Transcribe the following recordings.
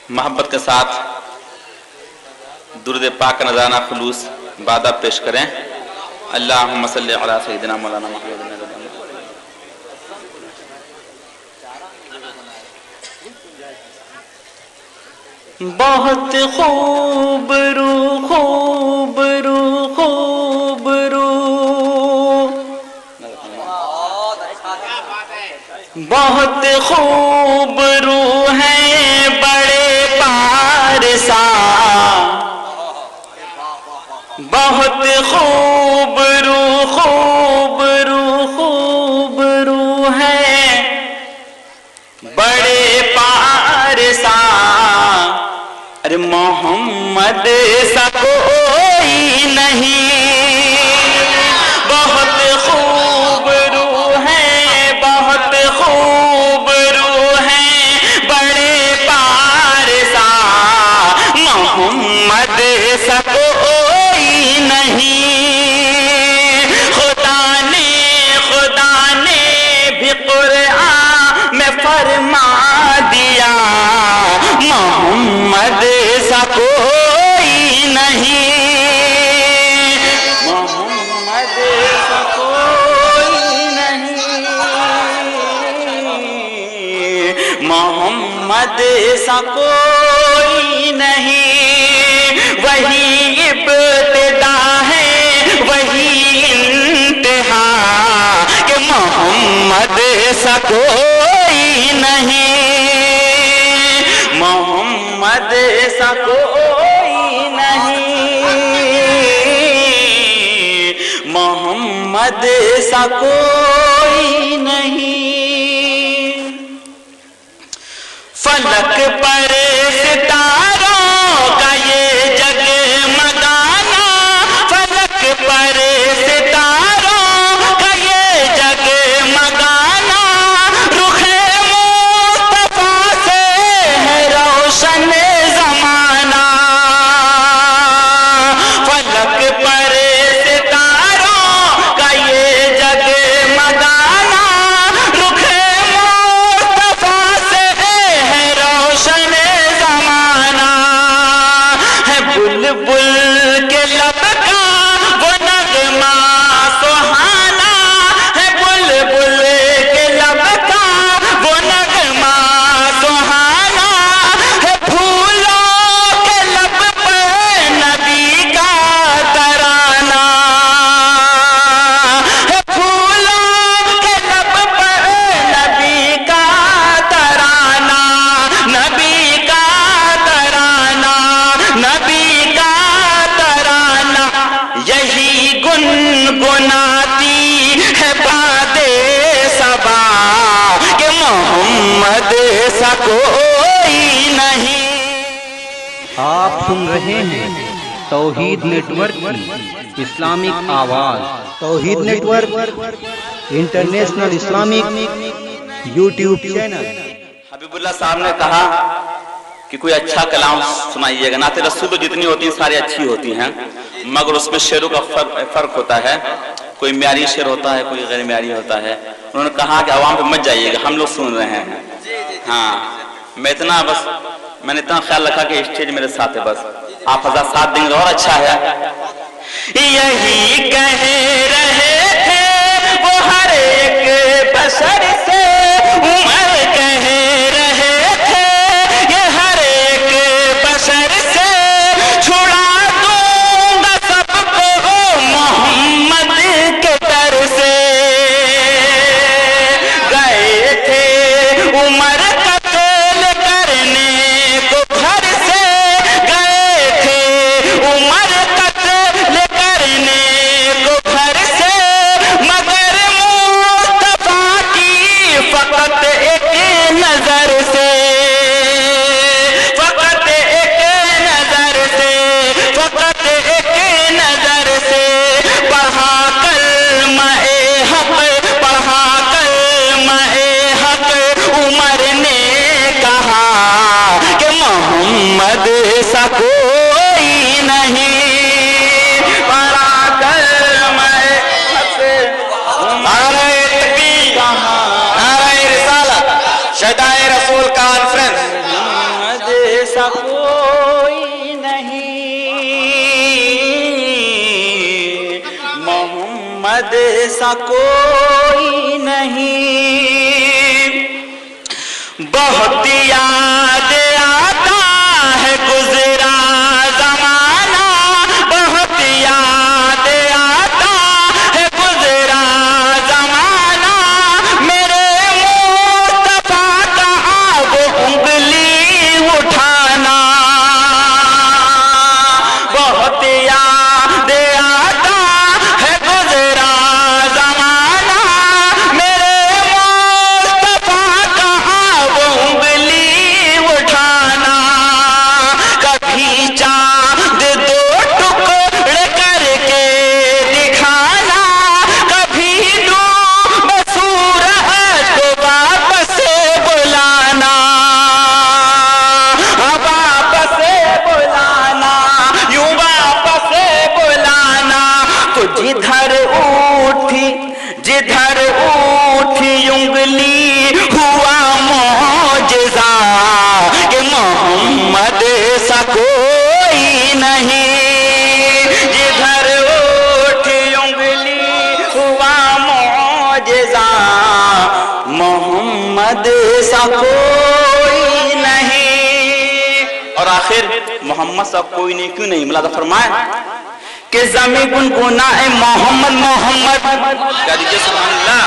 محبت کے ساتھ درود پاک کا نذرانہ خلوص باداب پیش کریں. اللہم صلی علی سیدنا مولانا محمد. بہت خوب رو خوب رو خوب رو، بہت خوب رو ہیں بڑے پارسا، بہت خوب رو خوب رو خوب رو ہیں بڑے پارسا. ارے محمد سا کوئی نہیں، بہت خوب رو ہے بہت خوب رو ہے بڑے پارسا. محمد سا کوئی نہیں. خدا نے بھی قرآن میں فرما دیا، محمد سا کوئی نہیں، محمد سا کوئی نہیں، محمد سا کوئی نہیں. وہی ابتدا ہے وہی انتہا کہ محمد سا کوئی نہیں، محمد سا کوئی نہیں، محمد سا کوئی نہیں. فلک پر ستاروں کا یہ جگمگانا، فلک پر ستاروں کا یہ جگمگانا، رخ مصطفیٰ سے ہے روشن زمانہ. فلک پر ستاروں کا یہ جگمگانا، رخ مصطفیٰ سے ہے روشن زمانہ. ہے بلبل کے لب کا وہ نغمہ سہانا، ہے بلبل کے لب کا وہ نغمہ سہانا، ہے پھولوں کے لب پر نبی کا ترانہ، ہے پھولوں کے لب پر نبی کا ترانہ، نبی کا ترانہ، نبی کا ترانہ. یہی گنگناتی ہے باد صبا کہ محمد سا کوئی نہیں. آپ سن رہے ہیں توحید نیٹ ورک کی اسلامک آواز. Tawheed network international Islamic YouTube channel. Habib Ullah Sahib نے کہا کہ کوئی اچھا کلام سنائیے گا. نعت رسول تو جتنی ہوتی ہیں ساری اچھی ہوتی ہیں، مگر اس میں شعروں کا فرق ہوتا ہے. کوئی معیاری شعر ہوتا ہے کوئی غیر معیاری ہوتا ہے. انہوں نے کہا کہ عوام پہ مت جائیے گا، ہم لوگ سن رہے ہیں. ہاں میں نے اتنا خیال رکھا کہ اسٹیج میرے ساتھ ہے، بس آپ حضرات ساتھ دیں گے اور اچھا ہے. یہی کہہ رہے تھے وہ ہر ایک بشر سے، عمر کہہ رہے تھے یہ ہر ایک بشر سے، چھڑا دوں گا سب کو محمد کے در سے. گئے تھے عمر قتل کرنے کو گھر سے، گئے تھے عمر قتل کرنے کو گھر سے، مگر مصطفیٰ کی فقط ایک نظر سے، فقط ایک نظر سے، فقط ایک نظر سے پڑھا کلمہ حق، پڑھا کلمہ حق. عمر نے کہا کہ محمد سا کوئی نہیں، پڑھا کلمہ حق. نعرہ تکبیر، نعرہ رسالت، شہدائے رسول کانفرنس. محمد سا सा कोई नहीं, मोहम्मद सा कोई नहीं। बहुत याद आता है गुजरा जमाना, बहुत याद आता है गुजरा जमाना, मेरे मुस्तफा का वो उंगली उठाना। बहुत याद आता है गुजरा जमाना, मेरे मुस्तफा का वो उंगली उठाना। कभी चांद दो टुकड़े करके दिखाना, कभी डूब सूरज को वापस बुलाना, वापस बुलाना, यूं वापस बुलाना। तो जिधर उठी उंगली हुआ मौजज़ा कि मोहम्मद सा कोई नहीं। जिधर उठी उंगली हुआ मौजज़ा, मोहम्मद सा कोई नहीं। और आखिर मोहम्मद सा कोई नहीं क्यों नहीं? मुलाज़ा फरमाए कि ज़मी गुनगुनाए मोहम्मद मोहम्मद, क्या दीजिए सुभान अल्लाह।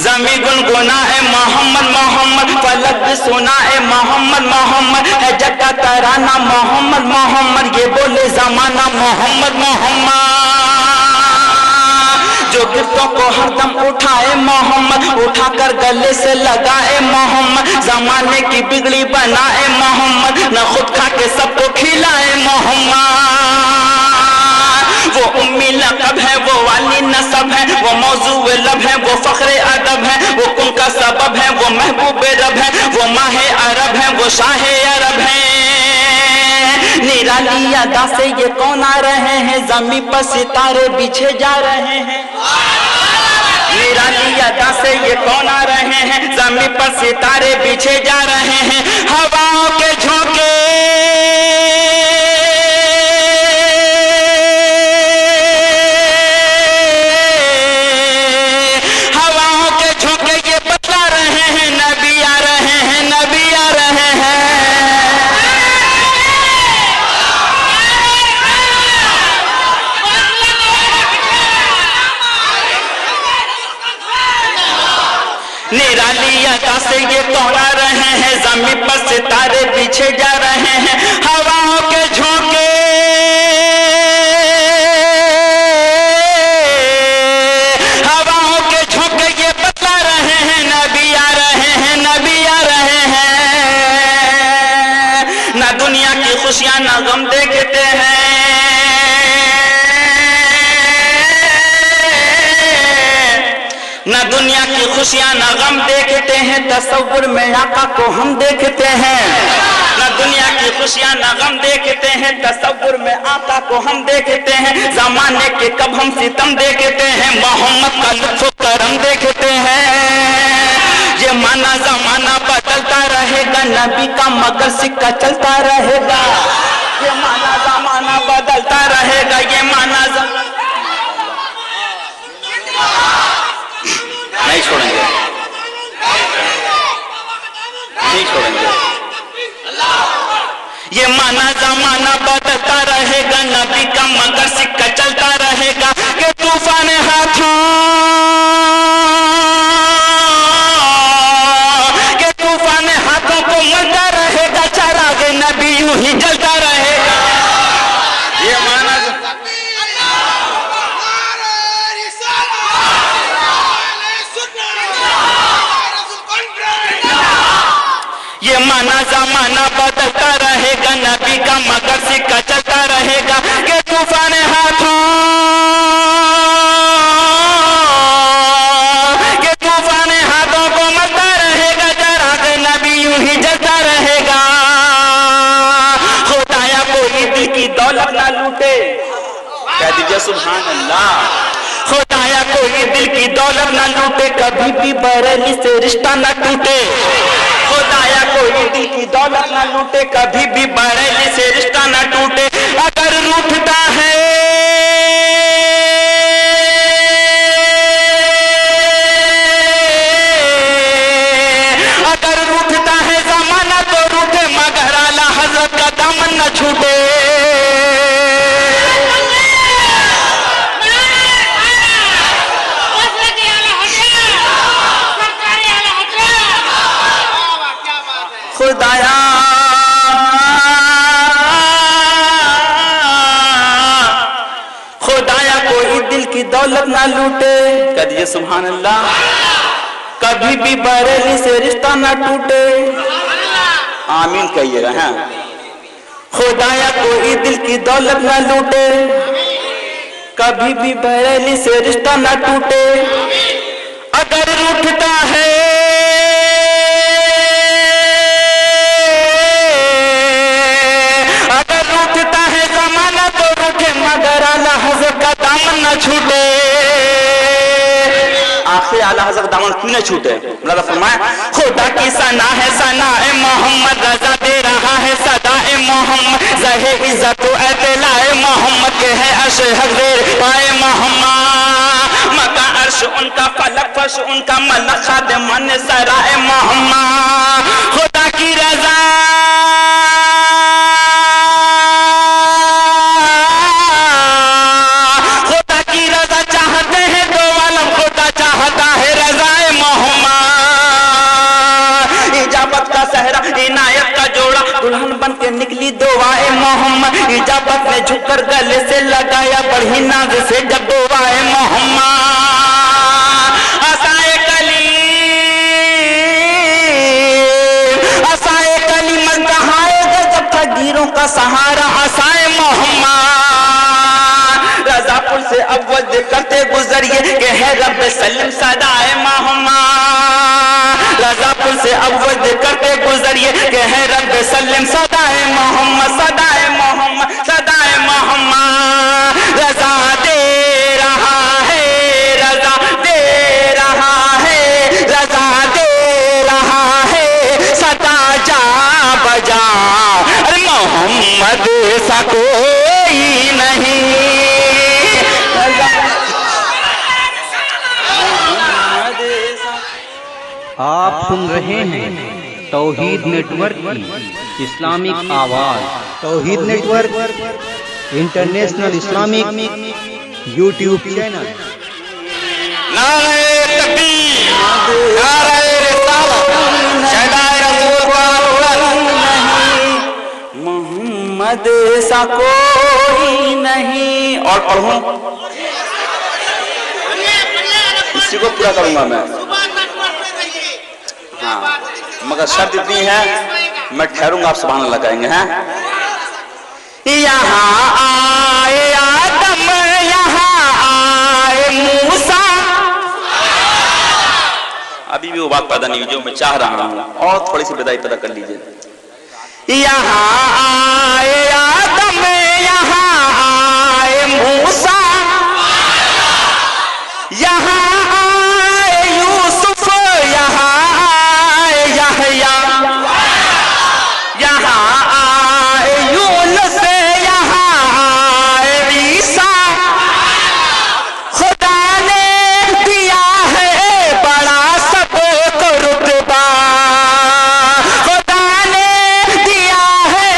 ज़मी गुनगुनाए मोहम्मद मोहम्मद, फलक भी सुनाए मोहम्मद मोहम्मद, है जग का तराना मोहम्मद मोहम्मद, ये बोले ज़माना मोहम्मद मोहम्मद। जो गिरतों को हरदम उठाए मोहम्मद, उठाकर गले से लगाए मोहम्मद, जमाने की बिगड़ी बनाए मोहम्मद, न खुद खा के सबको खिलाए मोहम्मद। वो उम्मी लक़ब है, वो वाली नसब है, वो मौजूए लब है, वो फ़ख्रे अदब है, वो कुन का सबब है, वो महबूब रब है, वो माहे अरब है, वो शाहे अरब है। निराली अदा से ये कौन आ रहे हैं, ज़मीं पर सितारे बिछे जा रहे हैं। निराली अदा से ये कौन आ रहे हैं, ज़मीं पर सितारे बिछे जा रहे हैं। हवाओं के झोंके निराली अदा से ये कौन आ रहे हैं, ज़मीं पर सितारे पीछे जा रहे हैं। हवाओं के झोंके ये बतला रहे हैं, नबी आ रहे हैं, नबी आ रहे हैं। ना दुनिया की खुशियां ना गम देखते हैं, ना दुनिया की खुशियां ना गम देखते हैं, तसव्वुर में आका को हम देखते हैं। ना दुनिया की खुशियां ना गम देखते हैं, तसव्वुर में आका को हम देखते हैं। जमाने के कब हम सितम देखते हैं, मोहम्मद का लुत्फ़ करम देखते हैं। ये माना जमाना बदलता रहेगा, नबी का मगर सिक्का चलता रहेगा। ये माना जमाना बदलता रहेगा, ये माना नहीं छोड़ेंगे, नहीं छोड़ेंगे। ये माना जमाना बदलता रहेगा, नबी का मगर सिक्का चलता रहेगा। कि तूफान हाथों, के तूफान हाथों को मलता रहेगा, चराग नबी यूं ही जलता रहेगा। ये माना ये माना जमाना बदलता रहेगा, नबी का मगर सिक्का चलता रहेगा। कि तूफान हाथों, के तूफान हाथों को मलता रहेगा, चराग नबी यूं ही जलता रहेगा। खुदाया कोई दिल की दौलत ना लूटे, कह दीजिए सुभान अल्लाह। खुदाया कोई दिल की दौलत ना लूटे, कभी भी बरेली से रिश्ता ना टूटे। खुदाया कोई दिल की दौलत दौलत न लूटे, कभी भी बरेली से रिश्ता न टूटे। अगर रूठता है जमाना तो रूठे, मगर आला हजरत का दामन न छूटे। खुदाया खुदाया कोई दिल की दौलत ना लूटे, कहिए सुभान अल्लाह। कभी भी बरेली से रिश्ता ना टूटे, आमीन कहिएगा। हाँ, खुदाया कोई दिल की दौलत ना लूटे, कभी भी बरेली से रिश्ता ना टूटे। अगर रूठता है जमाना तो रूठे, मगर आला हज़रत का दामन न छूटे। आखिर आला हज़रत दामन क्यों न छूटे? अल्लाह फरमाए खुदा की सना है, सना ए मोहम्मद, रजा दे रहा है सदा ए मोहम्मद। ज़हे इज़्ज़त एतलाए मोहम्मद के है अर्श हक देर पाए मोहम्मद। मका अर्श उनका, फलक फर्श उनका, मलक खादिमान सराए मोहम्मद। खुदा की रजा इनायत का जोड़ा, दुल्हन बन के निकली दुआए मोहम्मद। इजाबत में झुककर गले से लगाया, बढ़ी नाज से जब दुआए मोहम्मद। असाए कली मन कहाएगा जब फकीरों का सहारा, असाए मोहम्मद। रजापुर से अव्वल करते गुजरिए के है रब सलीम सदाए मोहम्मद। रजापुर से अव्वल करते गुजरिए के है रब सलीम सदाए मोहम्मद, सदाए मोहम्मद, सदाए मोहम्मद। रजा दे रहा है, रजा दे रहा है, रजा दे रहा है, सदा जा बजा। अरे मोहम्मद सा कोई नहीं। आप सुन रहे हैं तौहीद नेटवर्क की इस्लामिक आवाज। Tawheed network international Islamic YouTube channel. नारे तकबीर, नारे रिसालत, शहदाए रसूल मोहम्मद सा कोई नहीं। और पढ़ूं, इसी को पूरा करूंगा मैं। हाँ, मगर शर्त इतनी है, मैं ठहरूंगा, आप सुभान अल्लाह कहेंगे। हैं यहाँ आए आदम, यहाँ आए मूसा। अभी भी वो बात पैदा नहीं हुई जो मैं चाह रहा हूँ, और थोड़ी सी विदाई पैदा कर लीजिए। यहाँ आए आदम, यहाँ आए मूसा, यहाँ आए यूसुफ, यहाँ यहाँ आए यूनुस, यहाँ आए ईसा। खुदा ने दिया है बड़ा सबको रुतबा, खुदा ने दिया है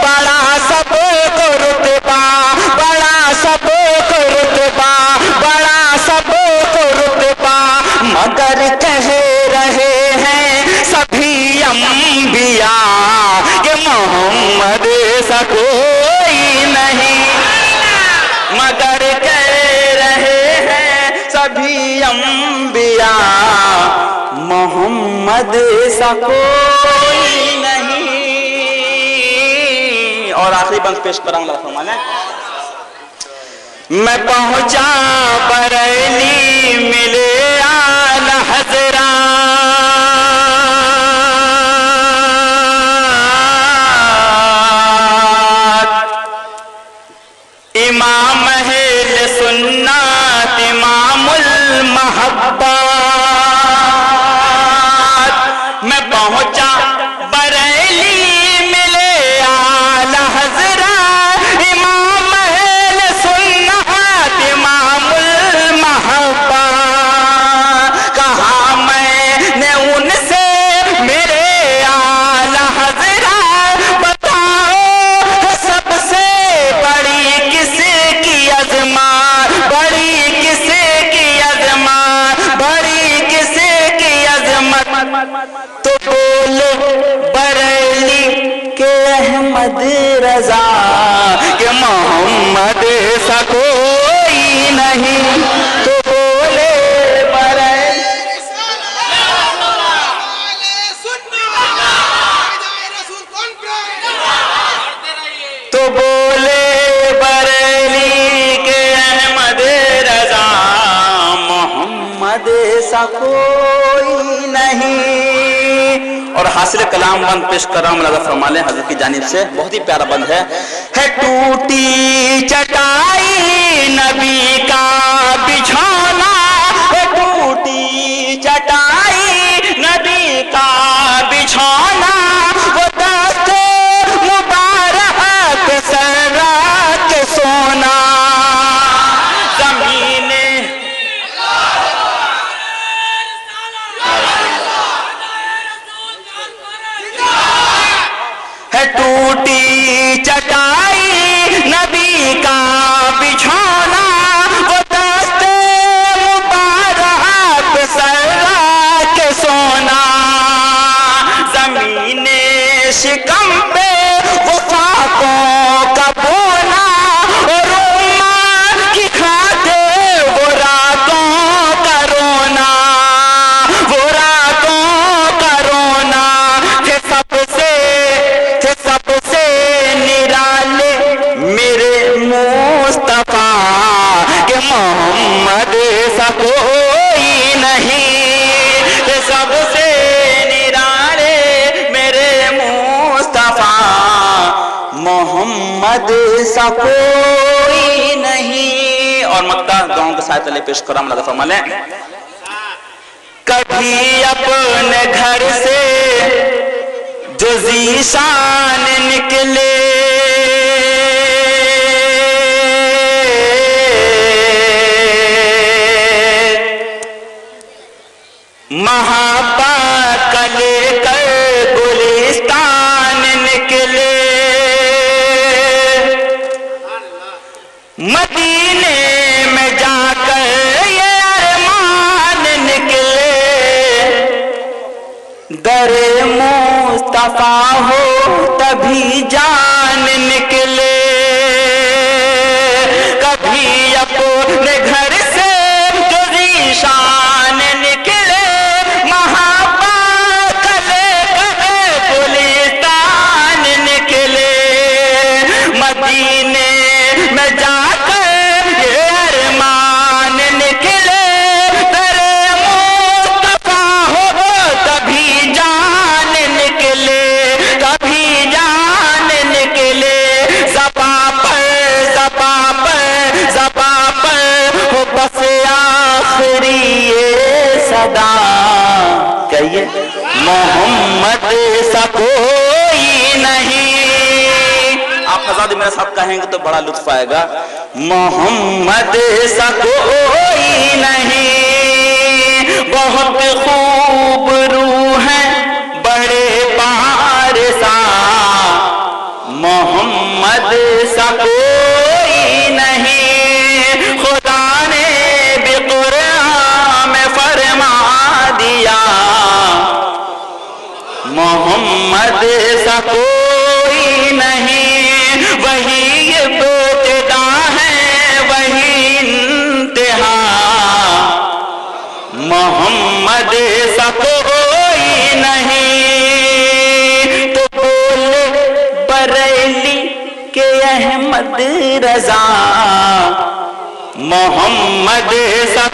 बड़ा सबको रुतबा, बड़ा सबको रुतबा, बड़ा सबको रुतबा। मगर कह रहे हैं सभी अंबिया कि मोहम्मद सा कोई नहीं। मगर कह रहे हैं सभी अंबिया मोहम्मद सा कोई नहीं। और आखिरी बंद पेश कराऊंगा फरमाना। मैं पहुंचा बरेली, मिले आला हज़रत, इमाम अहले सुन्नत, इमामुल महब्बत। मैं पहुंचा बरेली, सा कोई नहीं, तो बोले बरेली, तो बोले बरेली के अहमद रजा मोहम्मद सा कोई नहीं। और हासिल कलाम बंद पेश कर रहा हूं, मुलाज़ा फरमा लें हज़रत की जानिब से, बहुत ही प्यारा बंद है टूटी चटाई नबी का बिछौना, है टूटी चटाई नबी का बिछौना, वो दस्ते मुबारक सर्रा के सोना, ज़मीने है टूटी चटाई नबी का बिछौना, वो दस्ते मुबारक सर्रा के सोना, ज़मीने शिकम पे वो फाकों का बोना, और उम्मत की खातिर वो रातों का रोना, वो रातों का रोना, थे सबसे निराले मेरे मुस्तफा के मोहम्मद सा कोई नहीं, थे सबसे निराले मेरे मुस्तफा मोहम्मद सा कोई नहीं। और मक्ता गाँव के साथ ले पेश करो मुलाज़ा फरमा लें, कभी अपने घर से जो ज़ीशान निकले, महाबत का लेकर गुलिस्तान निकले, मदीने में जाकर ये अरमान निकले, दरे मुस्तफा हो तभी जान निकले, कभी अपने घर से जो ज़ीशान निकले, महाबत का लेकर गुलिस्तान निकले, मदीने में जाकर ये अरमान निकले, दरे मुस्तफा हो तभी जान निकले, कभी जान निकले, ज़बा पर हो बस आखिरी ये सदा, कहिए मोहम्मद सा कोई नहीं। आप हज़ार मेरे साथ कहेंगे तो बड़ा लुत्फ आएगा, मोहम्मद सा कोई नहीं, बहुत खूब रूह है बड़े पारसा, मोहम्मद सा कोई नहीं, खुदा ने भी कुरान में फरमा दिया, मोहम्मद सा कोई नहीं, वही इब्तिदा है वही इंतहा, मोहम्मद सा कोई नहीं, तो बोले बरेली के अहमद रजा मोहम्मद सा